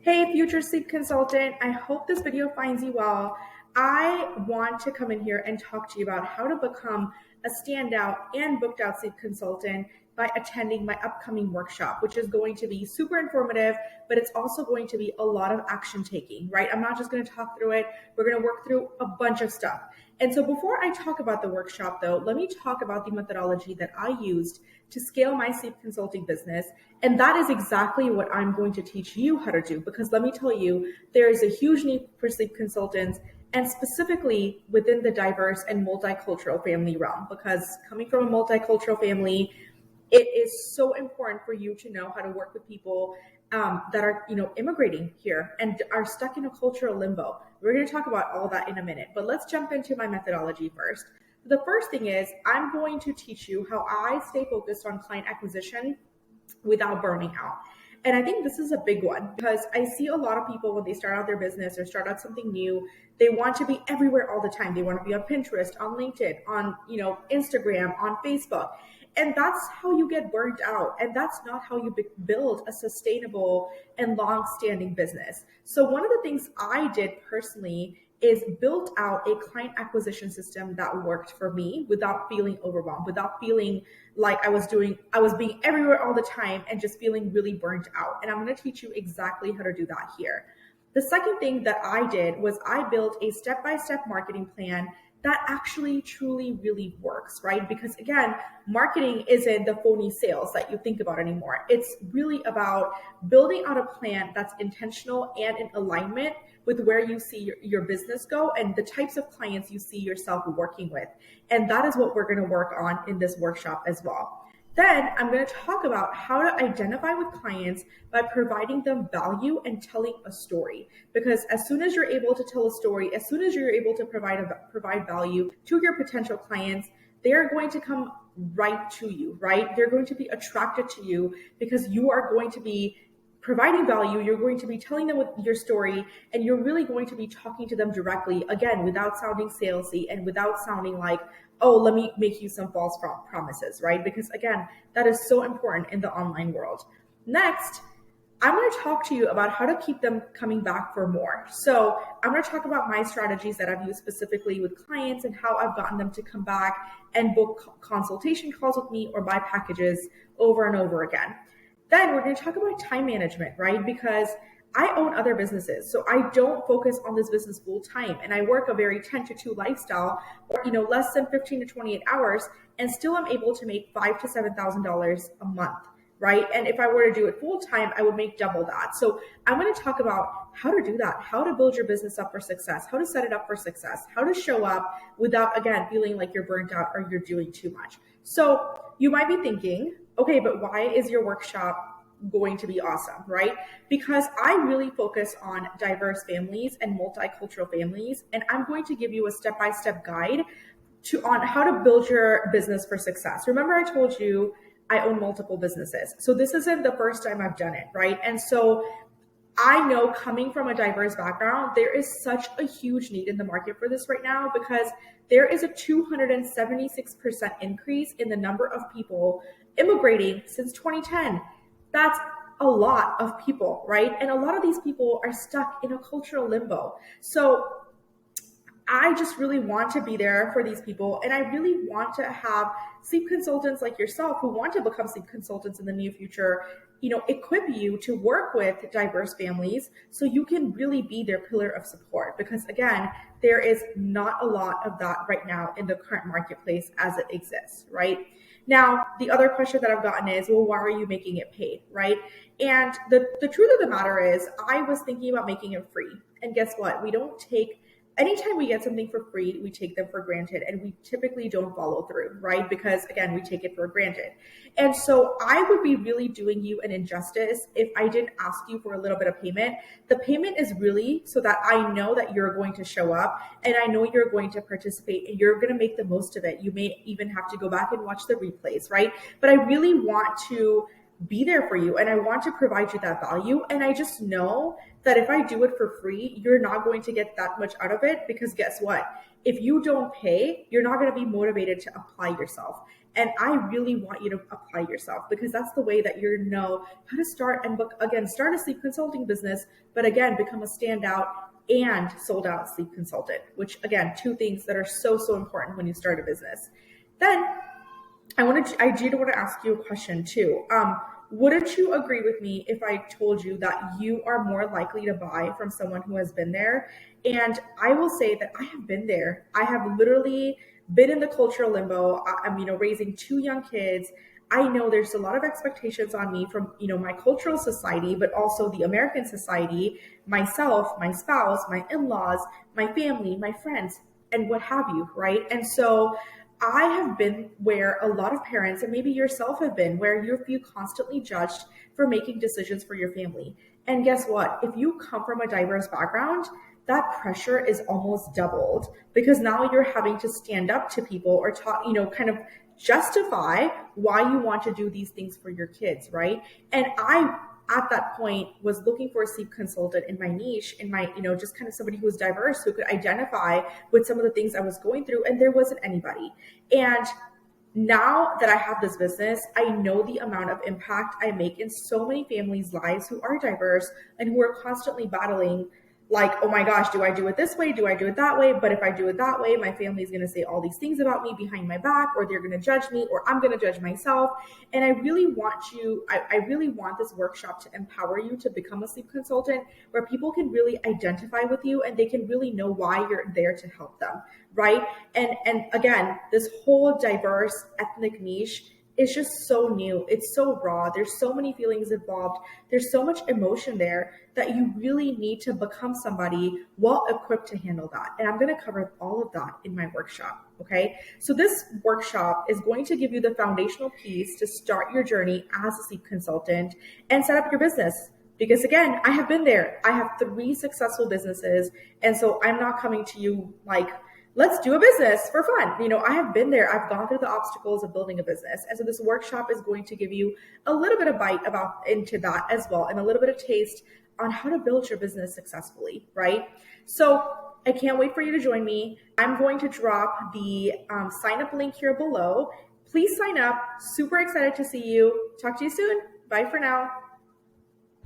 Hey, future sleep consultant. I hope this video finds you well. I want to come in here and talk to you about how to become a standout and booked out sleep consultant by attending my upcoming workshop, which is going to be super informative, but it's also going to be a lot of action taking, right? I'm not just going to talk through it. We're going to work through a bunch of stuff. And so before I talk about the workshop though, let me talk about the methodology that I used to scale my sleep consulting business. And that is exactly what I'm going to teach you how to do, because let me tell you, there is a huge need for sleep consultants, and specifically within the diverse and multicultural family realm, because coming from a multicultural family, it is so important for you to know how to work with people that are, immigrating here and are stuck in a cultural limbo. We're going to talk about all that in a minute, but let's jump into my methodology first. The first thing is I'm going to teach you how I stay focused on client acquisition without burning out. And I think this is a big one because I see a lot of people when they start out their business or start out something new, they want to be everywhere all the time. They want to be on Pinterest, on LinkedIn, on, Instagram, on Facebook. And that's how you get burnt out. And that's not how you build a sustainable and long-standing business. So one of the things I did personally is built out a client acquisition system that worked for me without feeling overwhelmed, without feeling like I was being everywhere all the time and just feeling really burnt out. And I'm going to teach you exactly how to do that here. The second thing that I did was I built a step-by-step marketing plan that actually truly really works, right? Because again, marketing isn't the phony sales that you think about anymore. It's really about building out a plan that's intentional and in alignment with where you see your business go and the types of clients you see yourself working with. And that is what we're going to work on in this workshop as well. Then I'm going to talk about how to identify with clients by providing them value and telling a story. Because as soon as you're able to tell a story, as soon as you're able to provide value to your potential clients, they're going to come right to you, right? They're going to be attracted to you because you are going to be providing value, you're going to be telling them with your story, and you're really going to be talking to them directly, again, without sounding salesy and without sounding like, oh, let me make you some false promises, right? Because again, that is so important in the online world. Next, I'm going to talk to you about how to keep them coming back for more. So I'm going to talk about my strategies that I've used specifically with clients and how I've gotten them to come back and book consultation calls with me or buy packages over and over again. Then we're going to talk about time management, right? Because I own other businesses, so I don't focus on this business full time, and I work a very 10 to 2 lifestyle, or less than 15 to 28 hours, and still I'm able to make $5,000 to $7,000 a month, right? And if I were to do it full time, I would make double that. So I'm going to talk about how to do that, how to build your business up for success, how to set it up for success, how to show up without, again, feeling like you're burnt out or you're doing too much. So you might be thinking, okay, but why is your workshop going to be awesome, right? Because I really focus on diverse families and multicultural families, and I'm going to give you a step-by-step guide on how to build your business for success. Remember I told you I own multiple businesses. So this isn't the first time I've done it, right? And so I know coming from a diverse background, there is such a huge need in the market for this right now because there is a 276% increase in the number of people immigrating since 2010. That's a lot of people, right? And a lot of these people are stuck in a cultural limbo. So I just really want to be there for these people. And I really want to have sleep consultants like yourself who want to become sleep consultants in the near future, equip you to work with diverse families so you can really be their pillar of support. Because again, there is not a lot of that right now in the current marketplace as it exists, right? Now, the other question that I've gotten is, well, why are you making it paid, right? And the truth of the matter is I was thinking about making it free. And guess what? Anytime we get something for free, we take them for granted, and we typically don't follow through, right? Because again, we take it for granted. And so I would be really doing you an injustice if I didn't ask you for a little bit of payment. The payment is really so that I know that you're going to show up and I know you're going to participate and you're going to make the most of it. You may even have to go back and watch the replays, right? But I really want to be there for you and I want to provide you that value. And I just know that if I do it for free, you're not going to get that much out of it because guess what? If you don't pay, you're not going to be motivated to apply yourself. And I really want you to apply yourself, because that's the way that you know how to start and book, again, start a sleep consulting business, but again, become a standout and sold out sleep consultant, which again, two things that are so, so important when you start a business. Then I did want to ask you a question too. Wouldn't you agree with me if I told you that you are more likely to buy from someone who has been there? And I will say that I have been there. I have literally been in the cultural limbo. I'm, raising two young kids. I know there's a lot of expectations on me from, my cultural society, but also the American society, myself, my spouse, my in-laws, my family, my friends, and what have you, right? And so I have been where a lot of parents, and maybe yourself have been, where you feel constantly judged for making decisions for your family. And guess what? If you come from a diverse background, that pressure is almost doubled, because now you're having to stand up to people or talk, kind of justify why you want to do these things for your kids, right? And I, at that point, was looking for a sleep consultant in my niche, in my, just kind of somebody who was diverse, who could identify with some of the things I was going through, and there wasn't anybody. And now that I have this business, I know the amount of impact I make in so many families' lives who are diverse and who are constantly battling, like, oh my gosh, do I do it this way? Do I do it that way? But if I do it that way, my family is going to say all these things about me behind my back, or they're going to judge me, or I'm going to judge myself. And I really want I really want this workshop to empower you to become a sleep consultant, where people can really identify with you and they can really know why you're there to help them, right? And again, this whole diverse ethnic niche is just so new. It's so raw. There's so many feelings involved. There's so much emotion there that you really need to become somebody well equipped to handle that. And I'm going to cover all of that in my workshop. Okay. So this workshop is going to give you the foundational piece to start your journey as a sleep consultant and set up your business. Because again, I have been there. I have 3 successful businesses. And so I'm not coming to you like, let's do a business for fun. I have been there. I've gone through the obstacles of building a business. And so this workshop is going to give you a little bit of bite into that as well, and a little bit of taste on how to build your business successfully, right? So I can't wait for you to join me. I'm going to drop the sign up link here below. Please sign up. Super excited to see you. Talk to you soon. Bye for now.